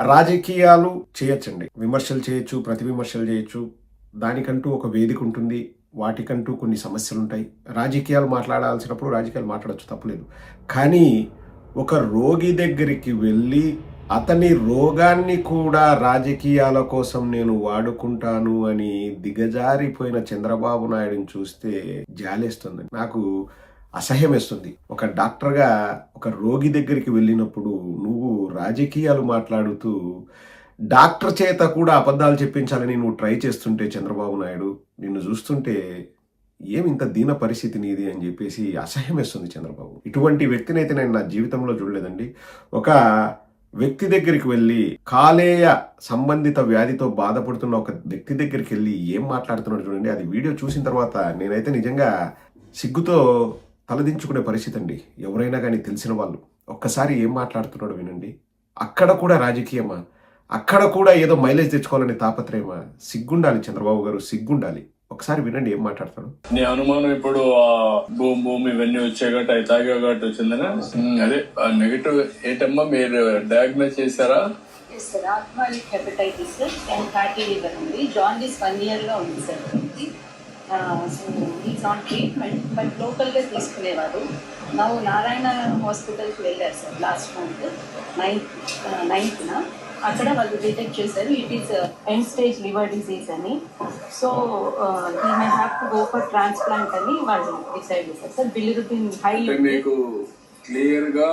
రాజకీయాలు చేయొచ్చండి, విమర్శలు చేయొచ్చు, ప్రతి విమర్శలు చేయొచ్చు. దానికంటూ ఒక వేదిక ఉంటుంది, వాటికంటూ కొన్ని సమస్యలు ఉంటాయి. రాజకీయాలు మాట్లాడాల్సినప్పుడు రాజకీయాలు మాట్లాడచ్చు, తప్పులేదు. కానీ ఒక రోగి దగ్గరికి వెళ్ళి అతని రోగాన్ని కూడా రాజకీయాల కోసం నేను వాడుకుంటాను అని దిగజారిపోయిన చంద్రబాబు నాయుడుని చూస్తే జాలేస్తుంది, నాకు అసహ్యం వేస్తుంది. ఒక డాక్టర్గా ఒక రోగి దగ్గరికి వెళ్ళినప్పుడు నువ్వు రాజకీయాలు మాట్లాడుతూ డాక్టర్ చేత కూడా అబద్ధాలు చెప్పించాలని నువ్వు ట్రై చేస్తుంటే చంద్రబాబు నాయుడు, నిన్ను చూస్తుంటే ఏమి ఇంత దీన పరిస్థితి నీది అని చెప్పేసి అసహ్యం వేస్తుంది చంద్రబాబు. ఇటువంటి వ్యక్తిని అయితే నేను నా జీవితంలో చూడలేదండి. ఒక వ్యక్తి దగ్గరికి వెళ్ళి కాలేయ సంబంధిత వ్యాధితో బాధపడుతున్న ఒక వ్యక్తి దగ్గరికి వెళ్ళి ఏం మాట్లాడుతున్నాడు చూడండి. అది వీడియో చూసిన తర్వాత నేనైతే నిజంగా సిగ్గుతో తలదించుకునే పరిస్థితి అండి. ఎవరైనా కానీ తెలిసిన వాళ్ళు ఒక్కసారి ఏం మాట్లాడుతున్నాడు వినండి. అక్కడ కూడా రాజకీయమా, అక్కడ కూడా ఏదో మైలేజ్ తెచ్చుకోవాలని తాపత్రయమా? సిగ్గుండాలి చంద్రబాబు గారు, సిగ్గుండాలి. ఒకసారి వినండి ఏం మాట్లాడతాడు. నీ అనుమానం ఇప్పుడు భూమి ఇవన్నీ వచ్చాయి కాబట్టి అవి తాగే కాబట్టి వచ్చిందనా? అదే నెగిటివ్ ఏంటమ్మా మీరు డయాగ్నోస్ చేశారా? హెపటైటిస్ అండ్ ఫ్యాటీ లివర్ ఉంది. జాండీస్ 1 year లో ఉంది sir. So is on treatment, but లోకల్గా తీసుకునేవారు. ನಾವು నారాయణ హాస్పిటల్కి వెళ్ళారు సార్ లాస్ట్ మంత్ 9th. అక్కడ వాళ్ళు డిటెక్ట్ చేశారు it is end stage liver disease అని. So he may have to go for transplant అని వాళ్ళు డిసైడ్ చేశారు సార్. బిలిరుబిన్ హై మీకు క్లియర్ గా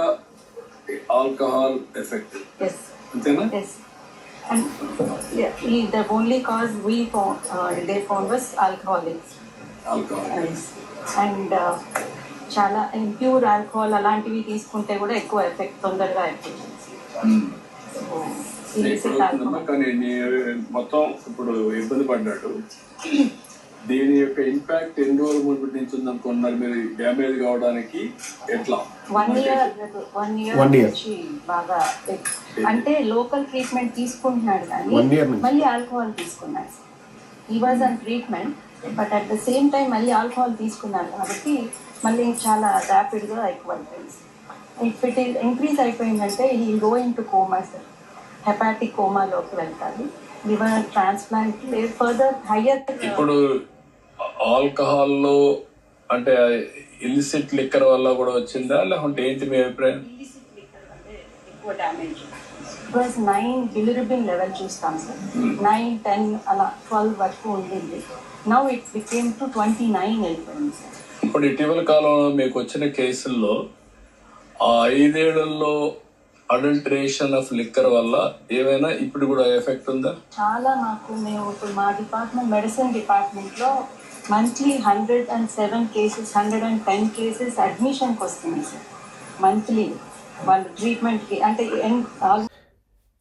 alcohol effect. Yes yes and the only cause we found they found was alcoholics. And చాలా impure alcohol అలాంటివి తీసుకుంటే కూడా ఎక్కువ ఎఫెక్ట్ తొందరగా అయిపోతుంది. కానీ మొత్తం ఇప్పుడు ఇబ్బంది పడ్డాడు. దీని యొక్క ఇంపాక్ట్ ఎన్ని రోజుల ముందు నుంచి ఉందనుకున్నారు మీరు? డ్యామేజ్ కావడానికి ఎట్లా? 1 year బాగా అంటే లోకల్ ట్రీట్మెంట్ తీసుకుంటున్నాడు కానీ మళ్ళీ ఆల్కహాల్ తీసుకున్నాడు. He was on treatment but at the same time మళ్ళీ ఆల్కహాల్ తీసుకున్నాడు కాబట్టి మళ్ళీ చాలా ర్యాపిడ్గా ఎక్కువ అయిపోయింది. ఇఫ్ ఇట్ ఈస్ ఇంక్రీజ్ అయిపోయిందంటే he go into coma sir. Hepatic కోమాలోకి వెళ్తారు. Liver transplant further higher. ఇప్పుడు ఆల్కహాల్లో అంటే ఇలిసిట్ లిక్కర్ వల్ల కూడా వచ్చిందా లేకుంటే ఏంటి మీ అభిప్రాయం? ఎక్కువ damage. It was 9 bilirubin level చూస్తాం సార్. 9, 10 అలా 12 వరకు ఉండింది. నౌ ఇట్ బికేమ్ టు 29 అయిపోయింది సార్. ఇప్పుడు ఇటీవల కాలంలో మీకు వచ్చిన కేసుల్లో ఆ 5 ఏళ్లలో అడల్టరేషన్ ఆఫ్ లిక్కర్ వల్ల ఏమైనా ఇప్పుడు కూడా ఎఫెక్ట్ ఉందా? చాలా. మేము ఇప్పుడు మా డిపార్ట్మెంట్ మెడిసిన్ డిపార్ట్మెంట్లో మంత్లీ 107 కేసెస్ 110 కేసెస్ అడ్మిషన్కి వస్తున్నాయి సార్ మంత్లీ వాళ్ళు ట్రీట్మెంట్కి. అంటే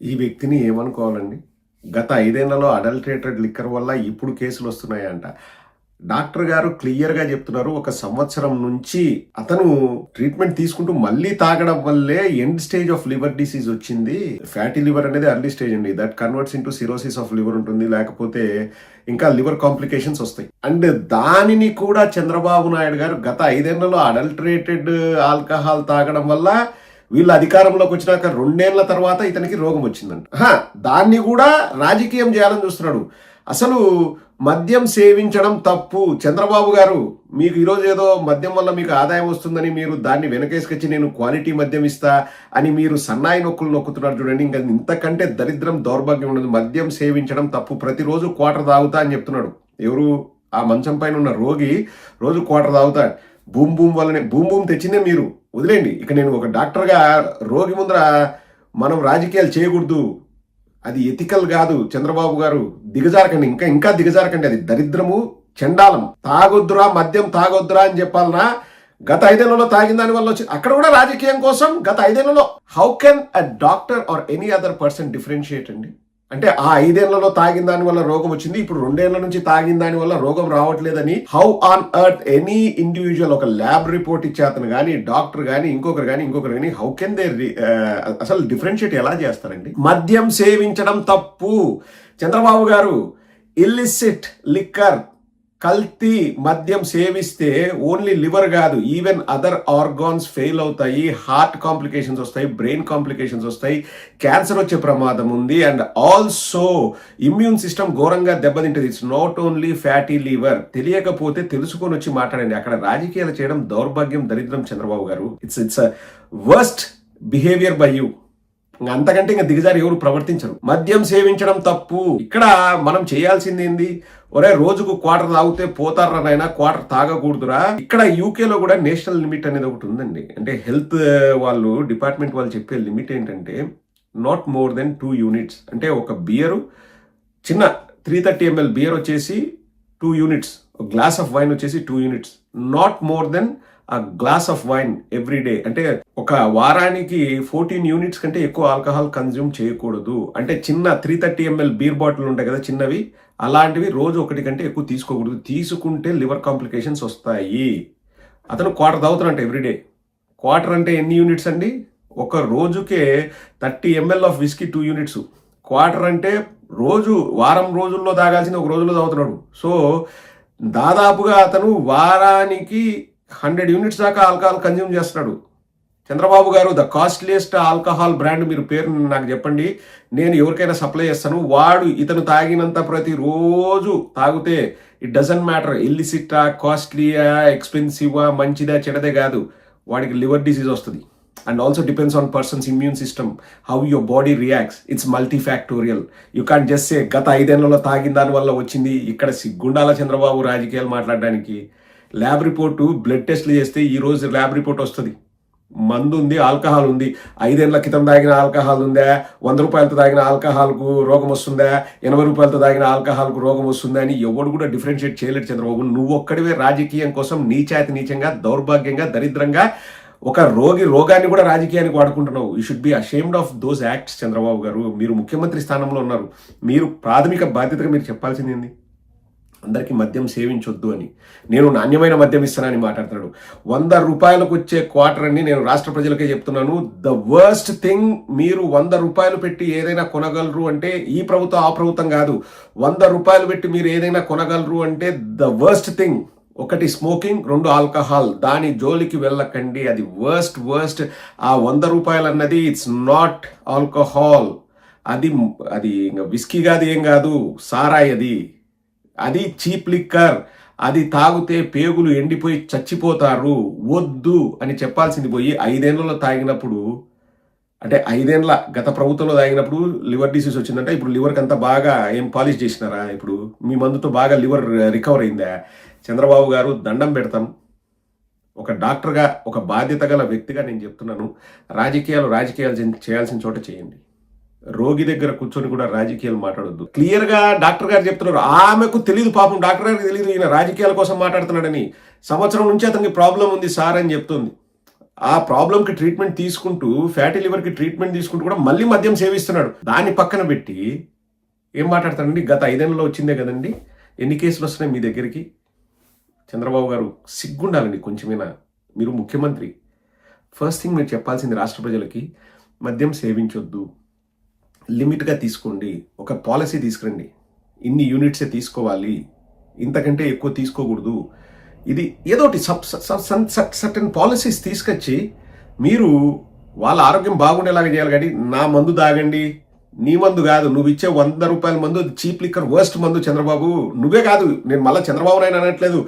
ఈ వ్యక్తిని ఏమనుకోవాలండి? గత 5 ఏళ్లలో అడల్టరేటెడ్ లిక్కర్ వల్ల ఇప్పుడు కేసులు వస్తున్నాయంట. డాక్టర్ గారు క్లియర్గా చెప్తున్నారు, 1 సంవత్సరం నుంచి అతను ట్రీట్మెంట్ తీసుకుంటూ మళ్ళీ తాగడం వల్లే end stage of liver disease వచ్చింది. ఫ్యాటీ లివర్ అనేది ఎర్లీ స్టేజ్ అండి, that converts into cirrhosis of liver ఉంటుంది, లేకపోతే ఇంకా లివర్ కాంప్లికేషన్స్ వస్తాయి. అండ్ దానిని కూడా చంద్రబాబు నాయుడు గారు గత 5 ఏళ్లలో అడల్టరేటెడ్ ఆల్కహాల్ తాగడం వల్ల వీళ్ళు అధికారంలోకి వచ్చినాక 2 ఏళ్ల తర్వాత ఇతనికి రోగం వచ్చిందంట. దాన్ని కూడా రాజకీయం చేయాలని చూస్తున్నాడు. అసలు మద్యం సేవించడం తప్పు. చంద్రబాబు గారు, మీకు ఈరోజు ఏదో మద్యం వల్ల మీకు ఆదాయం వస్తుందని మీరు దాన్ని వెనకేసుకొచ్చి నేను క్వాలిటీ మద్యం ఇస్తా అని మీరు సన్నాయి నొక్కులు నొక్కుతున్నారు చూడండి. ఇంకా ఇంతకంటే దరిద్రం దౌర్భాగ్యం ఉండదు. మద్యం సేవించడం తప్పు. ప్రతిరోజు 1/4 తాగుతా అని చెప్తున్నాడు. ఎవరు? ఆ మంచం పైన ఉన్న రోగి రోజు 1/4 తాగుతా. బూమ్ వల్లనే బూమ్ తెచ్చిందే మీరు. వదిలేండి. ఇక నేను ఒక డాక్టర్గా రోగి ముందర మనం రాజకీయాలు చేయకూడదు, అది ఎథికల్ కాదు. చంద్రబాబు గారు దిగజారకండి, ఇంకా దిగజారకండి. అది దరిద్రము, చండాలం. తాగొద్దురా, మద్యం తాగొద్దురా అని చెప్పాలనా? గత 5 ఏళ్లలో తాగిన దాని వల్ల వచ్చి అక్కడ కూడా రాజకీయం కోసం గత 5 ఏళ్లలో. How can a doctor or any other person differentiate అండి? అంటే ఆ 5 ఏళ్లలో తాగిన దాని వల్ల రోగం వచ్చింది, ఇప్పుడు 2 ఏళ్ల నుంచి తాగిన దాని వల్ల రోగం రావట్లేదని how on earth any individual, ఒక ల్యాబ్ రిపోర్ట్ ఇచ్చే అతను కానీ, డాక్టర్ కానీ, ఇంకొకరు కానీ హౌ కెన్ దే అసలు డిఫరెన్షియేట్ ఎలా చేస్తారండి? మద్యం సేవించడం తప్పు. చంద్రబాబు గారు, ఇల్లిసిట్ లిక్కర్ కల్తీ మద్యం సేవిస్తే ఓన్లీ లివర్ కాదు, ఈవెన్ అదర్ ఆర్గాన్స్ ఫెయిల్ అవుతాయి, హార్ట్ కాంప్లికేషన్స్ వస్తాయి, బ్రెయిన్ కాంప్లికేషన్స్ వస్తాయి, క్యాన్సర్ వచ్చే ప్రమాదం ఉంది. అండ్ ఆల్సో ఇమ్యూన్ సిస్టమ్ ఘోరంగా దెబ్బతింటుంది. It's not only fatty liver. తెలియకపోతే తెలుసుకొని వచ్చి మాట్లాడండి. అక్కడ రాజకీయాలు చేయడం దౌర్భాగ్యం, దరిద్రం చంద్రబాబు గారు. It's worst behaviour by you. అంతకంటే ఇంకా దిగజారి ఎవరు ప్రవర్తించరు. మద్యం సేవించడం తప్పు. ఇక్కడ మనం చేయాల్సింది ఏంది? ఒరే రోజుకు క్వార్టర్ తాగితే పోతారా నాయనా, క్వార్టర్ తాగకూడదురా. ఇక్కడ యూకేలో కూడా నేషనల్ లిమిట్ అనేది ఒకటి ఉందండి. అంటే హెల్త్ వాళ్ళు డిపార్ట్మెంట్ వాళ్ళు చెప్పే లిమిట్ ఏంటంటే నాట్ మోర్ దెన్ 2 యూనిట్స్. అంటే ఒక బియరు, చిన్న 330 ml బియర్ వచ్చేసి 2 యూనిట్స్, గ్లాస్ ఆఫ్ వైన్ వచ్చేసి 2 యూనిట్స్, నాట్ మోర్ దెన్ ఆ glass of wine every day. అంటే ఒక వారానికి 14 యూనిట్స్ కంటే ఎక్కువ ఆల్కహాల్ కన్జ్యూమ్ చేయకూడదు. అంటే చిన్న 330 ml బీర్ బాటిల్ ఉంటాయి కదా చిన్నవి, అలాంటివి రోజు ఒకటి కంటే ఎక్కువ తీసుకోకూడదు. తీసుకుంటే లివర్ కాంప్లికేషన్స్ వస్తాయి. అతను క్వార్టర్ తాగుతానంట ఎవ్రీడే. క్వార్టర్ అంటే ఎన్ని యూనిట్స్ అండి? ఒక రోజుకే 30 ml of whisky 2 units. Quarter అంటే రోజు, వారం రోజుల్లో తాగాల్సిన ఒక రోజులో తాగుతున్నాడు. సో దాదాపుగా అతను వారానికి 100 యూనిట్స్ దాకా ఆల్కహాల్ కన్జ్యూమ్ చేస్తున్నాడు. చంద్రబాబు గారు, ద కాస్ట్లీయెస్ట్ ఆల్కహాల్ బ్రాండ్ మీరు పేరు నాకు చెప్పండి, నేను ఎవరికైనా సప్లై చేస్తాను. వాడు ఇతను తాగినంత ప్రతిరోజు తాగితే ఇట్ డజంట్ మ్యాటర్ ఇల్లిసిటా, కాస్ట్లీయా, ఎక్స్పెన్సివా, మంచిదా చెడదే కాదు, వాడికి లివర్ డిసీజ్ వస్తుంది. And also depends on persons immune system, how your body reacts. It's multifactorial. You can't just say గత 5 ఏళ్లలో తాగిన దాని వల్ల వచ్చింది. ఇక్కడ సిగ్గుండాల చంద్రబాబు రాజకీయాలు మాట్లాడడానికి. ల్యాబ్ రిపోర్టు, బ్లడ్ టెస్ట్లు చేస్తే ఈ రోజు ల్యాబ్ రిపోర్ట్ వస్తుంది. మందు ఉంది, ఆల్కహాల్ ఉంది. 5 ఏళ్ల క్రితం తాగిన ఆల్కహాల్ ఉందా, 100 రూపాయలతో తాగిన ఆల్కహాల్కు రోగం వస్తుందా, 80 రూపాయలతో తాగిన ఆల్కహాల్కు రోగం వస్తుందా అని ఎవడు కూడా డిఫరెన్షియేట్ చేయలేడు చంద్రబాబు. నువ్వు ఒక్కడివే రాజకీయం కోసం నీచంగా, దౌర్భాగ్యంగా, దరిద్రంగా ఒక రోగాన్ని కూడా రాజకీయానికి వాడుకుంటున్నావు. You should be ashamed of those acts Chandrababu garu. మీరు ముఖ్యమంత్రి స్థానంలో ఉన్నారు. మీరు ప్రాథమిక బాధ్యతగా మీరు చెప్పాల్సింది ఏంది? అందరికీ మద్యం సేవించొద్దు అని. నేను నాణ్యమైన మద్యం ఇస్తానని మాట్లాడుతున్నాడు. 100 రూపాయలకు వచ్చే క్వార్టర్ అని నేను రాష్ట్ర ప్రజలకే చెప్తున్నాను. ద వర్స్ట్ థింగ్, మీరు 100 రూపాయలు పెట్టి ఏదైనా కొనగలరు అంటే, ఈ ప్రభుత్వం ఆ ప్రభుత్వం కాదు, 100 రూపాయలు పెట్టి మీరు ఏదైనా కొనగలరు అంటే the worst thing. 1 smoking, 2 alcohol. దాని జోలికి వెళ్ళకండి. అది వర్స్ట్. ఆ 100 రూపాయలు అన్నది ఇట్స్ నాట్ ఆల్కహాల్. అది విస్కీ కాదు, ఏం కాదు, సారాయి. అది చీప్ లిక్కర్. అది తాగితే పేగులు ఎండిపోయి చచ్చిపోతారు. వద్దు అని చెప్పాల్సింది పోయి 5 ఏళ్లలో తాగినప్పుడు, అంటే 5 ఏళ్ల గత ప్రభుత్వంలో తాగినప్పుడు లివర్ డిసీజ్ వచ్చిందంటే, ఇప్పుడు లివర్కి అంతా బాగా ఏం పాలిష్ చేసినారా? ఇప్పుడు మీ మందుతో బాగా లివర్ రికవర్ అయిందా? చంద్రబాబు గారు, దండం పెడతాం. ఒక డాక్టర్గా, ఒక బాధ్యత గల వ్యక్తిగా నేను చెప్తున్నాను, రాజకీయాలు చేయాల్సిన చోట చేయండి. రోగి దగ్గర కూర్చొని కూడా రాజకీయాలు మాట్లాడొద్దు. క్లియర్ గా డాక్టర్ గారు చెప్తున్నారు. ఆమెకు తెలియదు, పాపం డాక్టర్ గారికి తెలియదు ఈయన రాజకీయాల కోసం మాట్లాడుతున్నాడని. సంవత్సరం నుంచి అతనికి ప్రాబ్లం ఉంది సార్ అని చెప్తుంది. ఆ ప్రాబ్లంకి ట్రీట్మెంట్ తీసుకుంటూ, ఫ్యాటీ లివర్కి ట్రీట్మెంట్ తీసుకుంటూ కూడా మళ్ళీ మద్యం సేవిస్తున్నాడు. దాన్ని పక్కన పెట్టి ఏం మాట్లాడతాడండి? గత 5 ఏళ్లలో వచ్చిందే కదండి, ఎన్ని కేసులు వస్తున్నాయి మీ దగ్గరికి? చంద్రబాబు గారు, సిగ్గుండాలండి కొంచెమైనా. మీరు ముఖ్యమంత్రి. ఫస్ట్ థింగ్ మీరు చెప్పాల్సింది రాష్ట్ర ప్రజలకి, మద్యం సేవించొద్దు, లిమిట్గా తీసుకోండి. ఒక పాలసీ తీసుకురండి. ఇన్ని యూనిట్సే తీసుకోవాలి, ఇంతకంటే ఎక్కువ తీసుకోకూడదు. ఇది ఏదోటి సర్టన్ పాలసీస్ తీసుకొచ్చి మీరు వాళ్ళ ఆరోగ్యం బాగుండేలాగా చేయాలి. కానీ నా మందు తాగండి, నీ మందు కాదు, నువ్వు ఇచ్చే 100 రూపాయల మందు చీప్ లిక్కర్, వర్స్ట్ మందు. చంద్రబాబు నువ్వే కాదు, నేను మళ్ళీ చంద్రబాబు నాయుడు అనట్లేదు.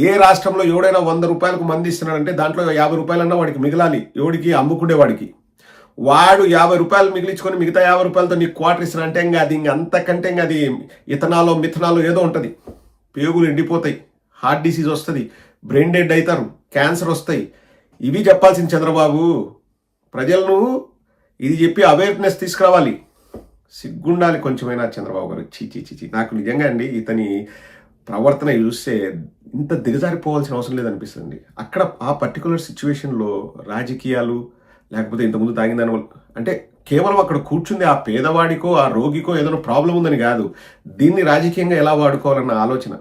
ఏ రాష్ట్రంలో ఎవడైనా 100 రూపాయలకు మందు ఇస్తున్నాడంటే దాంట్లో 50 రూపాయలన్నా వాడికి మిగలాలి. ఎవడికి? అమ్ముకునేవాడికి. వాడు 50 రూపాయలు మిగిలించుకొని మిగతా 50 రూపాయలతో నీకు క్వార్టర్ ఇస్తున్నా అంటే అది అంతకంటే అది ఇథనాలో మిథనాలో ఏదో ఉంటుంది. పేగులు ఎండిపోతాయి, హార్ట్ డిసీజ్ వస్తుంది, బ్రెయిన్ డెడ్ అవుతారు, క్యాన్సర్ వస్తాయి. ఇవి చెప్పాల్సింది చంద్రబాబు. ప్రజలను ఇది చెప్పి అవేర్నెస్ తీసుకురావాలి. సిగ్గుండాలి కొంచెమైనా చంద్రబాబు గారు. చీ. నాకు నిజంగా అండి ఇతని ప్రవర్తన చూస్తే ఇంత దిగజారిపోవాల్సిన అవసరం లేదనిపిస్తుంది. అక్కడ ఆ పర్టికులర్ సిచ్యువేషన్లో రాజకీయాలు, లేకపోతే ఇంతకుముందు తాగిన దానివల్ల, అంటే కేవలం అక్కడ కూర్చుంది ఆ పేదవాడికో ఆ రోగికో ఏదైనా ప్రాబ్లం ఉందని కాదు, దీన్ని రాజకీయంగా ఎలా వాడుకోవాలన్న ఆలోచన.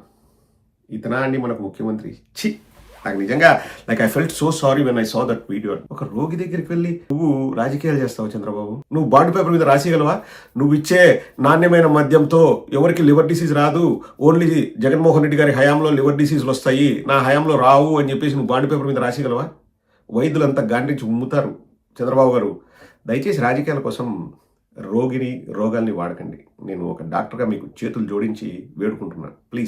ఇతనా అండి మనకు ముఖ్యమంత్రి? ఛీ, నాకు నిజంగా like I felt so sorry when I saw that video. ఒక రోగి దగ్గరికి వెళ్ళి నువ్వు రాజకీయాలు చేస్తావు చంద్రబాబు, నువ్వు బాండ్ పేపర్ మీద రాసేయగలవా? నువ్వు ఇచ్చే నాణ్యమైన మద్యంతో ఎవరికి లివర్ డిసీజ్ రాదు, ఓన్లీ జగన్మోహన్ రెడ్డి గారి హయాంలో లివర్ డిసీజ్లు వస్తాయి, నా హయాంలో రావు అని చెప్పేసి నువ్వు బాండ్ పేపర్ మీద రాసేయగలవా? వైద్యులంతా గాండ్రించి ఉమ్ముతారు. చంద్రబాబు గారు దయచేసి రాజకీయాల కోసం రోగాల్ని వాడకండి. నేను ఒక డాక్టర్గా మీకు చేతులు జోడించి వేడుకుంటున్నాను, ప్లీజ్.